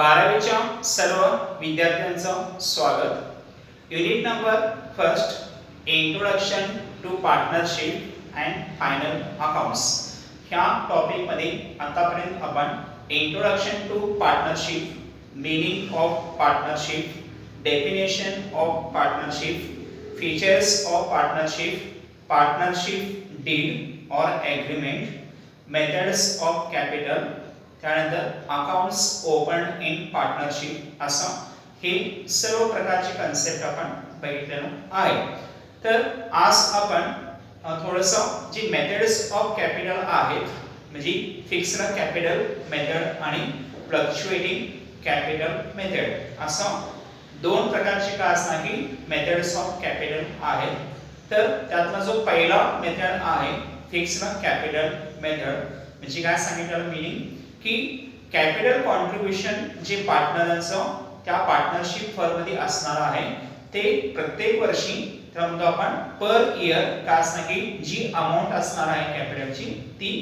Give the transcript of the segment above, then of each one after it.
12वीच्या सर्व विद्यार्थ्यांचं स्वागत। Unit number first introduction to partnership and final accounts ह्या टॉपिक मध्ये आतापर्यंत आपण introduction to partnership, meaning of partnership, definition of partnership, features of partnership, partnership deed और एग्रीमेंट, मेथड्स ऑफ कॅपिटल, त्यानंतर accounts open in partnership असं हे सर्व प्रकारचे कन्सेप्ट आपण बघितलेलं आहे। तर आज आपण थोडंसं जी मेथड्स ऑफ कॅपिटल आहेत म्हणजे फिक्स्ड कॅपिटल मेथड आणि फ्लक्च्युएटिंग कॅपिटल मेथड असं दोन प्रकारचे काय असणार की मेथड्स ऑफ कॅपिटल आहेत। तर त्यातला जो पहिला मेथड आहे फिक्स्ड कॅपिटल मेथड म्हणजे काय सांगितलं मीनिंग की कॅपिटल कॉन्ट्रीब्युशन जे पार्टनरांचं त्या पार्टनरशिप फर्म मध्ये असणार आहे ते प्रत्येक वर्षी तर म्हणतो आपण पर इयर काय असणार की जी अमाउंट असणार आहे कॅपिटलची ती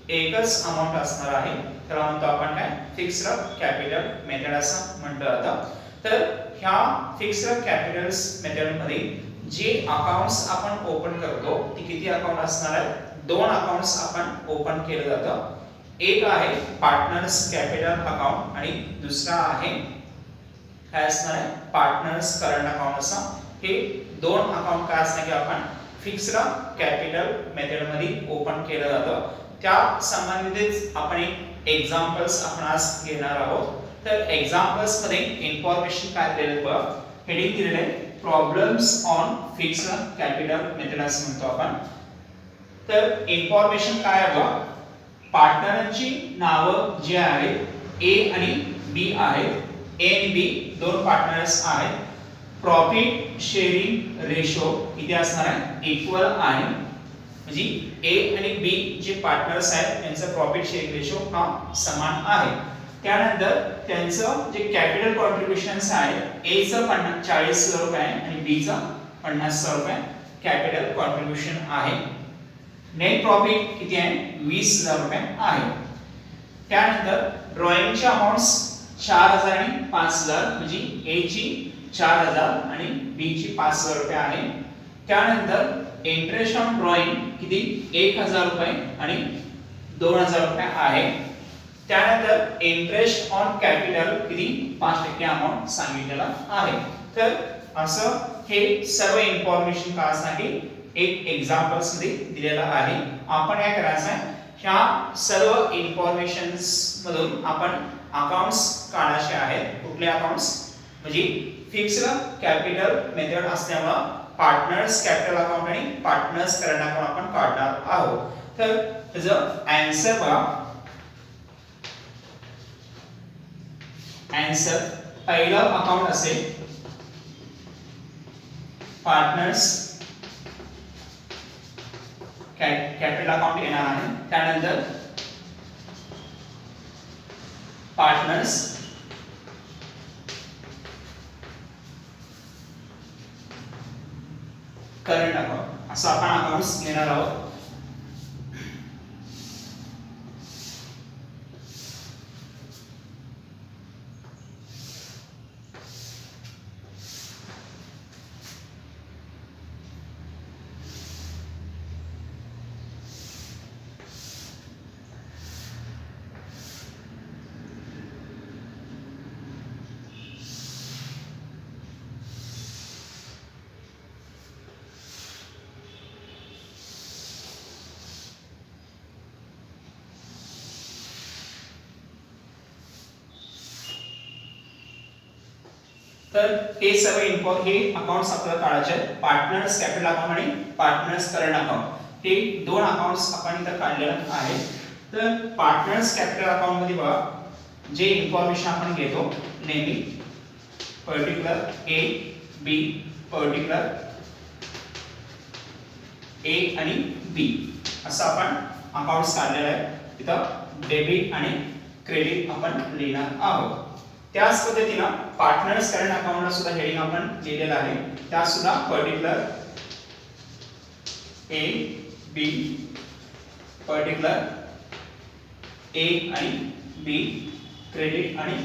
एकच अमाउंट असणार आहे तर म्हणतो आपण काय फिक्स्ड कॅपिटल मेथड असं म्हटलं जातं। तर ह्या फिक्स्ड कॅपिटल्स मेथड मध्ये जे अकाउंट्स आपण ओपन करतो ती किती अकाउंट असणार आहे? दोन अकाउंट्स आपण ओपन केलं जातं। एक आहे पार्टनर्स कॅपिटल अकाउंट आणि दुसरा आहे काय असणार आहे पार्टनर्स करंट अकाउंट असं हे दोन अकाउंट काय असणार की आपण फिक्स्ड कॅपिटल मेथड मध्ये ओपन केलं जातं। त्या संबंधित आपण एक एक्झाम्पल्स आपण आज घेणार आहोत। तर एक्झाम्पल्स मध्ये इन्फॉर्मेशन काय दिलेलं बघ हेडिंग दिलेलं आहे problems on fixed capital method असं म्हणतो आपण। तर इन्फॉर्मेशन काय आहे बघ पार्टनरांची नावं जी आहेत ए आणि बी आहेत। ए आणि बी दोन पार्टनर्स आहेत। प्रॉफिट शेअरिंग रेशो किती असणार आहे इक्वल आहे म्हणजे ए आणि बी जे पार्टनर्स आहेत त्यांचा प्रॉफिट शेअरिंग रेशो हा समान आहे। त्यानंतर त्यांचं जे कॅपिटल कॉन्ट्रीब्युशन्स आहे ए चं 40,000 रुपये आणि बी चं 50,000 रुपये कॅपिटल कॉन्ट्रीब्युशन आहे। नेट प्रॉफिट किती आहे 20,000 रुपये आहे। त्यानंतर ड्रॉइंगचे अमाउंट्स 4,000 आणि 5,000 म्हणजे ए ची 4,000 आणि बी ची 5,000 रुपये आहे। त्यानंतर इंटरेस्ट ऑन ड्रॉइंग किती 1,000 रुपये आणि 2,000 रुपये आहे। त्यानंतर इंटरेस्ट ऑन कॅपिटल किती 5% अमाउंट सांगितलेला आहे। तर असं हे सर्व इन्फॉर्मेशन काय असणार की एक एक्झाम्पल्स मध्ये दिलेला आहे। आपण काय करायचं आहे ह्या सर्व इन्फॉर्मेशन्स मधून आपण अकाउंट्स काढायचे आहेत। कुठले अकाउंट्स म्हणजे फिक्स्ड कॅपिटल मेथड असल्यामुळे पार्टनर्स कॅपिटल अकाउंट आणि पार्टनर्स करंट अकाउंट आपण काढणार आहोत। तर त्याचं आन्सर बघा आन्सर पहिलं अकाउंट असेल पार्टनर्स कॅपिटल अकाउंट येणार आहे। त्यानंतर पार्टनर्स करंट अकाउंट असं आपण अकाउंट्स घेणार आहोत। तर हे सर्व हे अकाउंट्स आपल्याला काढायचे आहेत पार्टनर्स कॅपिटल अकाउंट आणि पार्टनर्स करंट अकाउंट हे दोन अकाउंट्स आपण इथे काढलेले आहेत। तर पार्टनर्स कॅपिटल अकाउंट मध्ये बघा जे इन्फॉर्मेशन आपण घेतो नेहमी पर्टिक्युलर ए बी पर्टिक्युलर ए आणि बी असं आपण अकाउंट्स काढलेले आहेत। इथं डेबिट आणि क्रेडिट आपण लिहिणार आहोत। त्याच पद्धतीने पार्टनर्स करंट अकाउंटला सुद्धा हेडिंग आपण लिहिलेलं आहे। त्या सुद्धा पर्टिक्युलर ए बी पर्टिक्युलर ए आणि बी क्रेडिट आणि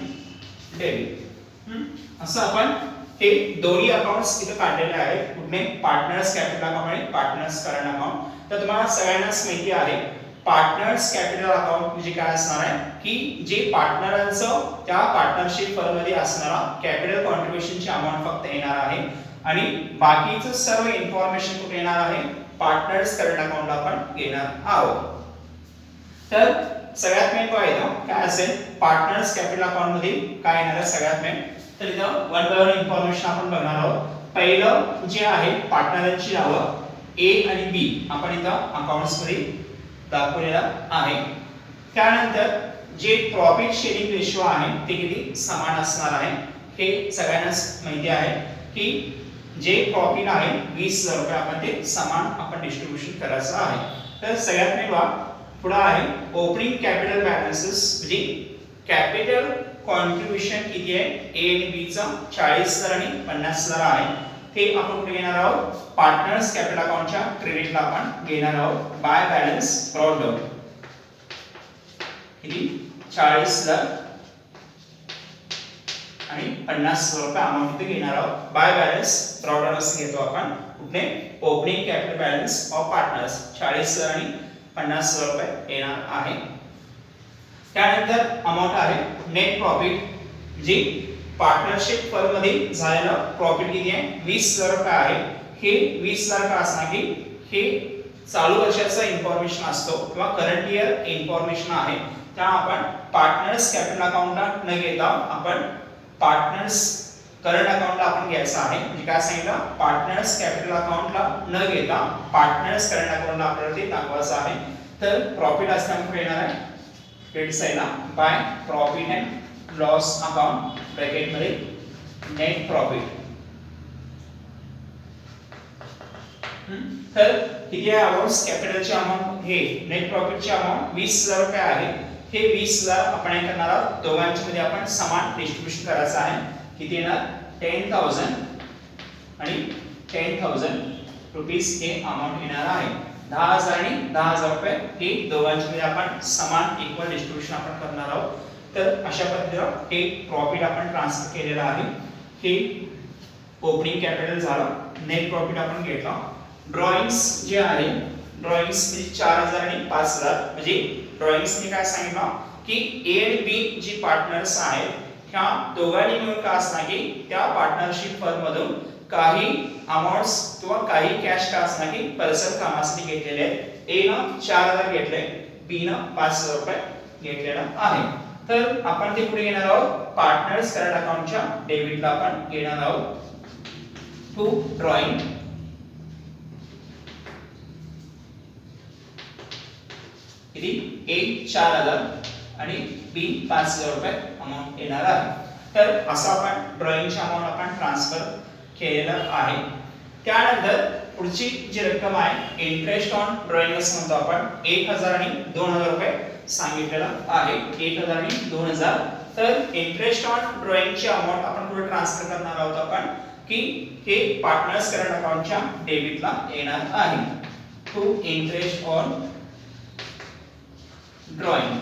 डेबिट। असं आपण हे दोन्ही अकाउंट्स इथे काढलेले आहेत, कुठले पार्टनर्स कॅपिटल अकाउंट आणि पार्टनर्स करंट अकाउंट। तर तुम्हाला सगळ्यांनाच माहिती आहे पार्टनर्स कॅपिटल अकाउंट म्हणजे काय असणार आहे की जे पार्टनरांचं त्या पार्टनरशिप फर्म मध्ये असणारा कॅपिटल कॉन्ट्रीब्युशनची अमाउंट फक्त येणार आहे आणि बाकीचं सर्व इन्फॉर्मेशन कुठे येणार आहे पार्टनर्स करंट अकाउंटला आपण घेणार आहोत। तर सगळ्यात मेन पाहिलं काय असेल पार्टनर्स कॅपिटल अकाउंट मध्ये काय येणार आहे सगळ्यात मेन। तर इथं वन बाय वन इन्फॉर्मेशन आपण बघणार आहोत। पहिलं जे आहे पार्टनरांची नावं ए आणि बी आपण इथं अकाउंट्स मध्ये दाखवलेला आहे। त्यानंतर जे प्रॉफिट शेअरिंग रेशो आहे ते किती समान असणार आहे हे सगळ्यांनाच माहिती आहे की जे प्रॉफिट आहे 20,000 रुपये आपण ते समान आपण डिस्ट्रीब्युशन करायचं आहे। तर सगळ्यात मेन पुढे आहे ओपनिंग कॅपिटल बॅलन्सेस म्हणजे कॅपिटल कॉन्ट्रीब्युशन किती आहे ए आणि बी चा 40,000 आणि 50,000 आहे ते आपण कुठे घेणार आहोत पार्टनर्स कॅपिटल अकाउंटच्या क्रेडिटला आपण घेणार आहोत बाय बॅलन्स ब्रॉट डाउन किती 40,000 आणि 50,000 रुपये अमाउंट इथे घेणार आहोत बाय बॅलन्स ब्रॉट डाउन असं घेतो आपण कुठे opening capital balance of partners 40,000 आणि 50,000 रुपये येणार आहे। त्यानंतर अमाउंट आहे नेट प्रॉफिट जी पार्टनरशिप फर्म मध्ये झालेला प्रॉफिट किती आहे 20,000 रुपये आहे। हे 20,000 का असणार की हे चालू वर्षाचा इन्फॉर्मेशन असतो किंवा करंट इयर इन्फॉर्मेशन आहे त्या आपण पार्टनर्स कॅपिटल अकाउंटला न घेता आपण पार्टनर्स करंट अकाउंटला आपण घ्यायचं आहे। म्हणजे काय सांगितलं पार्टनर्स कॅपिटल अकाउंटला न घेता पार्टनर्स करंट अकाउंटला आपल्याला ते दाखवायचं आहे। तर प्रॉफिट असताना कुठे येणार आहे क्रेडिट साइडला by profit and loss account bracket मध्ये नेट प्रॉफिट। तर किती आहे अमाउंट कॅपिटलची अमाउंट हे नेट प्रॉफिटची अमाउंट 20,000 रुपये आहे। हे 20,000 आपण काय करणार आहोत दोघांच्या मध्ये आपण समान डिस्ट्रीब्युशन करायचं आहे। किती येणार 10,000 आणि 10,000 रुपीस हे अमाउंट येणार आहे। 10,000 आणि 10,000 रुपये हे दोघांच्या मध्ये आपण समान इक्वल डिस्ट्रीब्युशन आपण करणार आहोत। तर अशा पद्धतीने हे प्रॉफिट आपण ट्रान्सफर केलेलं आहे। हे ओपनिंग कॅपिटल झालं नेट प्रॉफिट आपण घेतला। ड्रॉइंग्स जे आहे ड्रॉइंग्स म्हणजे 4,000 आणि 5,000 म्हणजे ड्रॉइंग्स ने काय सांगितलं की ए आणि बी जी पार्टनर्स आहेत ह्या दोघांनी मिळून काय असणार की त्या पार्टनरशिप फर्म मधून काही अमाउंट्स किंवा काही कॅश का असणार की पर्सनल कामासाठी घेतलेले आहेत। ए न 4,000 घेतले बी न 5,000 रुपये घेतलेला आहे। तर आपण ते पुढे घेणार आहोत पार्टनर्स करंट अकाउंटच्या डेबिटला आपण घेणार आहोत टू ड्रॉइंग किती ए 4,000 आणि बी 5,000 रुपये अमाउंट येणार आहे। तर असं आपण ड्रॉइंगची अमाउंट आपण ट्रान्सफर केलेलं आहे। त्यानंतर पुढची जी रक्कम आहे इंटरेस्ट ऑन ड्रॉइंग असं म्हणतो आपण 1,000 आणि 2,000 रुपये सांगितलेलं आहे। 1,000 आणि 2,000 तर इंटरेस्ट ऑन ड्रॉइंगची अमाउंट आपण पुढे ट्रान्सफर करणार आहोत आपण की हे पार्टनर्स करंट अकाउंटच्या डेबिटला येणार आहे to interest on drawing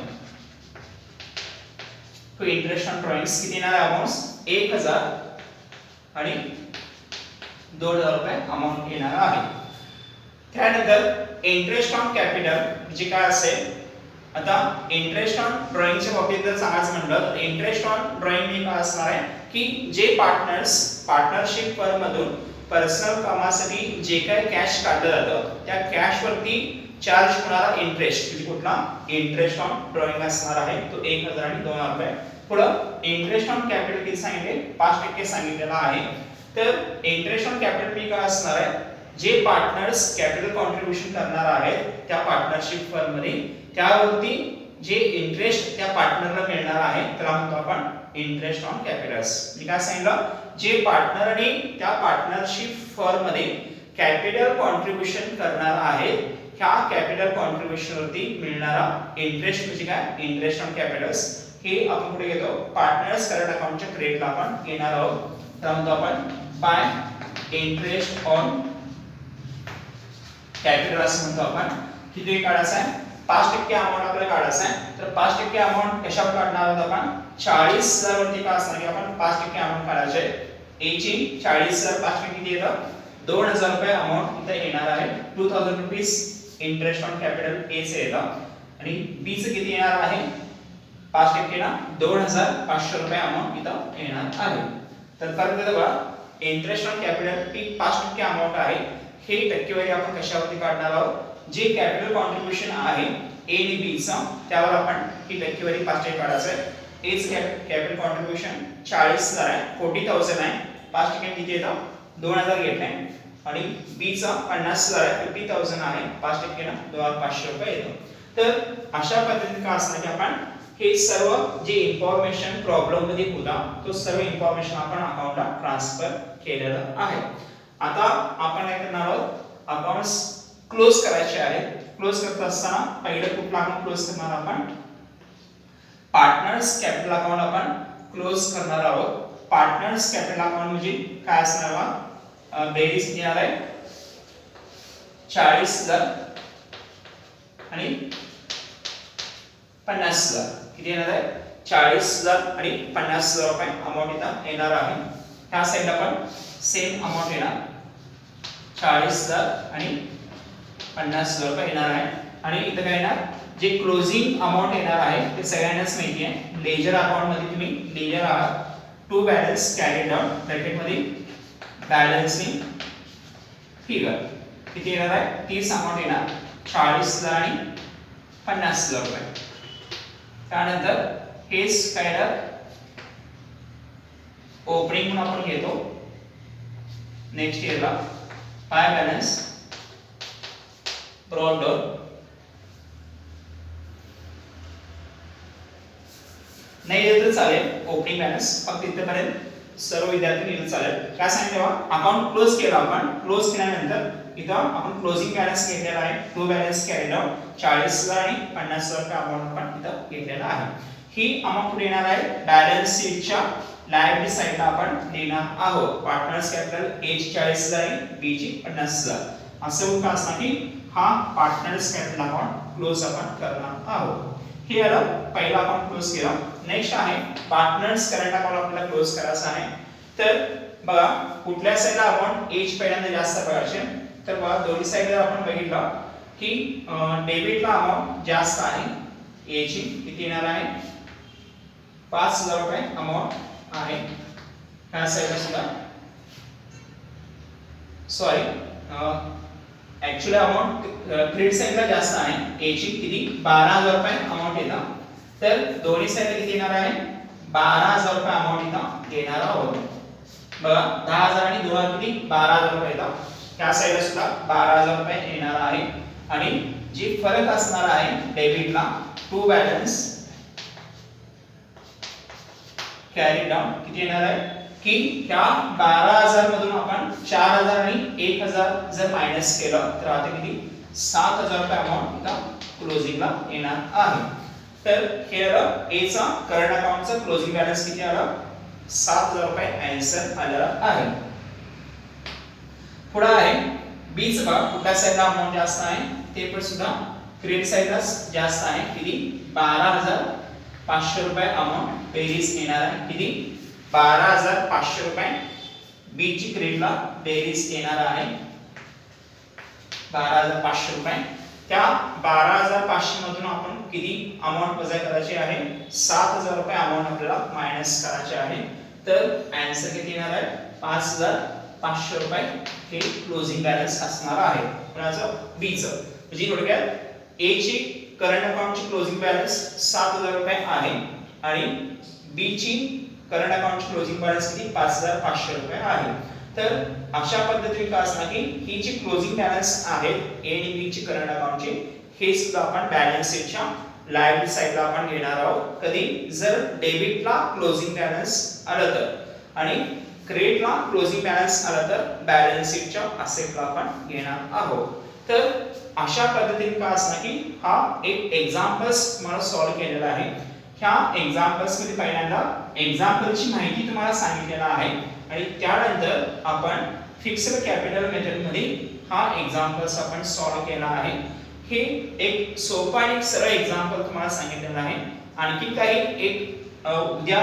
to interest on drawings किती येणार अमाउंट्स 1,000 आणि 2,000 रुपये अमाउंट येणार आहे। त्यानंतर इंटरेस्ट ऑन कॅपिटल म्हणजे काय असेल आता इंटरेस्ट ऑन ड्रॉइंगच्या बाबतीत जर सांगायचं म्हटलं तर इंटरेस्ट ऑन ड्रॉइंग हे काय असणार आहे की जे पार्टनर्स पार्टनरशिप फर्म मधून पर्सनल कामासाठी जे काही कॅश काढलं जातं त्या कॅश वरती चार्ज होणारा इंटरेस्ट म्हणजे कुठला इंटरेस्ट ऑन ड्रॉइंग असणार आहे तो 1,000 आणि 2,000 रुपये। पुढं इंटरेस्ट ऑन कॅपिटल किती सांगितले 5% सांगितलेला आहे। तर इंटरेस्ट ऑन कॅपिटल मी काय असणार आहे जे पार्टनर्स कॅपिटल कॉन्ट्रीब्युशन करणार आहेत त्या पार्टनरशिप फर्म मध्ये त्यावरती जे इंटरेस्ट त्या पार्टनरला मिळणार आहे त्याला म्हणतो आपण इंटरेस्ट ऑन कॅपिटल्स। मी काय सांगितलं जे पार्टनर आणि त्या पार्टनरशिप फर्म मध्ये कॅपिटल कॉन्ट्रीब्युशन करणार आहेत ह्या कॅपिटल कॉन्ट्रीब्युशन वरती मिळणारा इंटरेस्ट म्हणजे काय इंटरेस्ट ऑन कॅपिटल्स हे आपण कुठे घेतो पार्टनर्स करंट अकाउंटच्या क्रेडिटला आपण घेणार आहोत। तर म्हणतो आपण बाय इंटरेस्ट ऑन कॅपिटल असं म्हणतो आपण किती काढायचं आहे 5% अमाउंट आपल्याला काढायचा आहे. तर 5% अमाउंट कशावर काढणार आहोत आपण? 40,000 वरती का असणार की आपण 5% अमाउंट काढायचे आहे. ए ची 40,000 5% किती येतं? 2,000 रुपये अमाउंट इथे येणार आहे. 2,000 रुपीज इंटरेस्ट ऑन कॅपिटल ए चे येतं आणि बी चे किती येणार आहे? 5% ना 2,500 रुपये अमाउंट इथं येणार आहे. तर परत एकदा बघा, interest on capital he 5% amount आहे. हे टक्केवारी आपण कशावरती काढणार आहोत? जे कॅपिटल कॉन्ट्रीब्युशन आहे ए आणि बी चा, त्यावर आपण ही टक्केवारी 5% काढायचं आहे. ए चे कॅपिटल कॉन्ट्रीब्युशन 40,000 आहे, 40,000 आहे. 5% किती येतं? 2,000 घेतले आणि बी चा 50,000 आहे, 50,000 आहे. 5% ना 2,500 रुपये येतो. तर अशा पद्धतीने काय असणार की आपण हे सर्व जे इन्फॉर्मेशन प्रॉब्लेम मध्ये होता तो सर्व इन्फॉर्मेशन आपण अकाउंटला ट्रान्सफर केलेलं आहे. आता आपण काय करणार आहोत? अकाउंट्स क्लोज करायचे आहे. क्लोज करत असताना पहिलं कुठलं अकाउंट क्लोज करणार आपण? पार्टनर्स कॅपिटल अकाउंट आपण क्लोज करणार आहोत. पार्टनर्स कॅपिटल अकाउंट म्हणजे काय असणार बा? बेरीज किती येणार आहे? 40,000 आणि 50,000. किती येणार आहे? 40,000 आणि 50,000 रुपये अमाउंट इथं येणार आहे. ह्या साइडला पण सेम अमाउंट येणार, 40,000 आणि 50,000 रुपये येणार आहे. आणि इथं काय येणार? जे क्लोजिंग अमाउंट येणार आहे ते सगळ्यांनाच माहिती आहे. लेजर अकाउंट मध्ये तुम्ही लेजर आहात. To balance carried out bracket मध्ये बॅलन्सिंग फिगर किती येणार आहे? 30 अमाउंट येणार, 40,000 आणि 50,000 रुपये. त्यानंतर हेच काय येणार? ओपनिंग म्हणून आपण घेतो. नेक्स्ट इयरला बाय बॅलन्स ब्रॉड डाउन. नाही दिलं तर चालेल ओपनिंग बॅलन्स, फक्त इथपर्यंत सर्व विद्यार्थी लिहिलं चालेल. काय सांगितलं बघा, अकाउंट क्लोज केलं आपण. क्लोज केल्यानंतर इथं आपण क्लोजिंग बॅलन्स घेतलेला आहे. टू बॅलन्स कॅरीड आउट 40,000 आणि 50,000 रुपये अमाउंट आपण इथं घेतलेला आहे. ही अमाउंट कुठे येणार आहे? बॅलन्स शीटच्या लायबिलिटी साइडला आपण लिहिणार आहोत. पार्टनर्स कॅपिटल ए ची 40,000 आणि बी ची 50,000. असं होतं असणार की हा पार्टनर्स कॅपिटल अकाउंट क्लोज आपण करणार आहोत. हे आलं, पहिला अकाउंट क्लोज केला. नेक्स्ट आहे पार्टनर्स करंट अकाउंट आपल्याला क्लोज करायचं आहे. तर बघा कुठल्या साइडला अमाउंट ए ची पहिल्यांदा जास्त बघायचे. तर बघा दोन्ही साइडला आपण बघितलं की डेबिटला अमाउंट जास्त आहे. ए ची किती येणार आहे? 5,000 रुपये अमाउंट आहे. ह्या साइडला सुद्धा सॉरी ऍक्च्युअली अमाउंट क्रेडिट साइडला जास्त आहे. ए ची किती? 12,000 रुपये अमाउंट येतं. तर दोन्ही साइडला किती येणार आहे? 12,000 रुपये अमाउंट इथं घेणार आहोत. बघा 10,000 आणि 2,000 किती? 12,000 रुपये येतात. त्या साइडला सुद्धा 12,000 रुपये येणार आहे. आणि जी फरक असणार आहे डेबिटला टू बॅलन्स कॅरी डाउन किती येणार आहे की त्या 12,000 मधून आपण 4,000 आणि 1,000 जर मायनस केलं तर आता किती? 7,000 रुपये अमाउंट इथं क्लोजिंगला येणार आहे. तर हे आलं ए चा करंट अकाउंटचा क्लोजिंग बॅलन्स किती आला? 7,000 रुपये आन्सर आलेला आहे. पुढे आहे बी चा बघा कुठल्या साइडला अमाउंट जास्त आहे ते पण सुद्धा क्रेडिट साइडला जास्त आहे. किती? 12,500 रुपये अमाउंट बेरीज येणार आहे. किती? 12,500 रुपये बी ची क्रेडिटला बेरीज येणार आहे. 12,500 रुपये. त्या 12,500 मधून आपण किती अमाउंट वजा करायची आहे? 7,000 रुपये अमाउंट आपल्याला मायनस करायचे आहे. तर आन्सर किती येणार आहे? 5,500 रुपये हे क्लोजिंग बॅलन्स असणार आहे. कोणाचं? बी चं. म्हणजे थोडक्यात ए ची करंट अकाउंटची क्लोजिंग बॅलन्स 7,000 रुपये आहे आणि बी ची करंट अकाउंटची क्लोजिंग बॅलन्स किती? 5,500 रुपये आहे. तर अशा पद्धतीने काय असणार की ही जी क्लोजिंग बॅलन्स आहे ए आणि बी ची करंट अकाउंटची हे सुद्धा आपण बॅलन्स शीटच्या लायबिलिटी साइडला आपण घेणार आहोत. कधी? जर डेबिटला क्लोजिंग बॅलन्स आलं तर आणि क्रेडिटला क्लोजिंग बॅलन्स आलं तर बॅलन्स शीटच्या असेटला आपण घेणार आहोत. तर अशा पद्धतीने काय असणार की हा एक एक्झाम्पल्स मला सॉल्व्ह केलेला आहे. ह्या एक्झाम्पल्स मध्ये पहिल्यांदा एक्झाम्पलची माहिती तुम्हाला सांगितलेला आहे आणि त्यानंतर आपण फिक्स्ड कॅपिटल मेथड मध्ये हा एक्झाम्पल्स आपण सॉल्व्ह केला आहे. हे एक सोपा आणि सरळ एक्झाम्पल तुम्हाला सांगितलेलं आहे. आणखी काही एक उद्या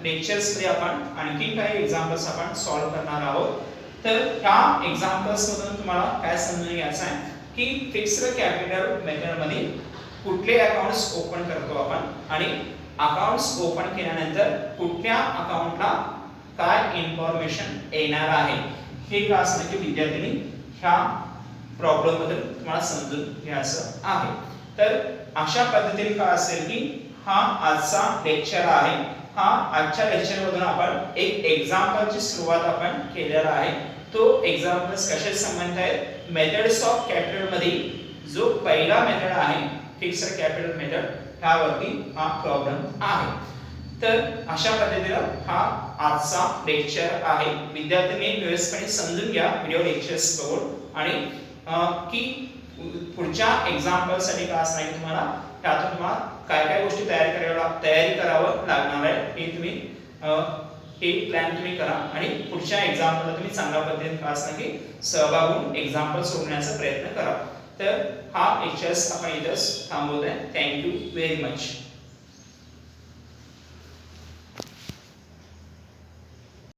लेक्चर्स मध्ये आपण आणखी काही एक्झाम्पल्स आपण सॉल्व्ह करणार आहोत. तर ह्या एक्झाम्पल्स मधून तुम्हाला काय समजून घ्यायचं आहे की फिक्स्ड कॅपिटल मेथड मध्ये कुठले अकाउंट्स ओपन करतो आपण आणि अकाउंट्स ओपन केल्यानंतर कुठल्या अकाउंटला काय इन्फॉर्मेशन येणार आहे हे क्लास मध्ये विद्यार्थ्यांनी ह्या प्रॉब्लेम बद्दल तुम्हाला समजून घ्यायचं आहे. तर अशा पद्धतीने काय असेल की हा आजचा लेक्चर आहे. हा आजच्या लेक्चर मधून आपण एक एक्झाम्पलची सुरुवात आपण केलेला आहे. तो एक्झाम्पल्स कशाशी संबंधित आहेत, मेथड्स ऑफ कॅपिटल मध्ये जो पहिला मेथड आहे फिक्स्ड कॅपिटल मेथड त्यावरती हा प्रॉब्लेम आहे. तर अशा पद्धतीने हा आजचा लेक्चर आहे. विद्यार्थ्यांनी व्यवस्थितपणे समजून घ्या व्हिडिओ लेक्चर्स बघून आणि की पुढच्या एक्झाम्पल साठी काय असणार आहे तुम्हाला त्यातून तुम्हाला काय काय गोष्टी तयारी करावं लागणार आहे हे तुम्ही हे प्लॅन तुम्ही करा आणि पुढच्या एक्झाम्पलला तुम्ही चांगल्या पद्धतीने काय असणार की सहभाग होऊन एक्झाम्पल सोडवण्याचा प्रयत्न करा. तर हा लेक्चर्स आपण इथंच थांबवतोय. Thank you very much.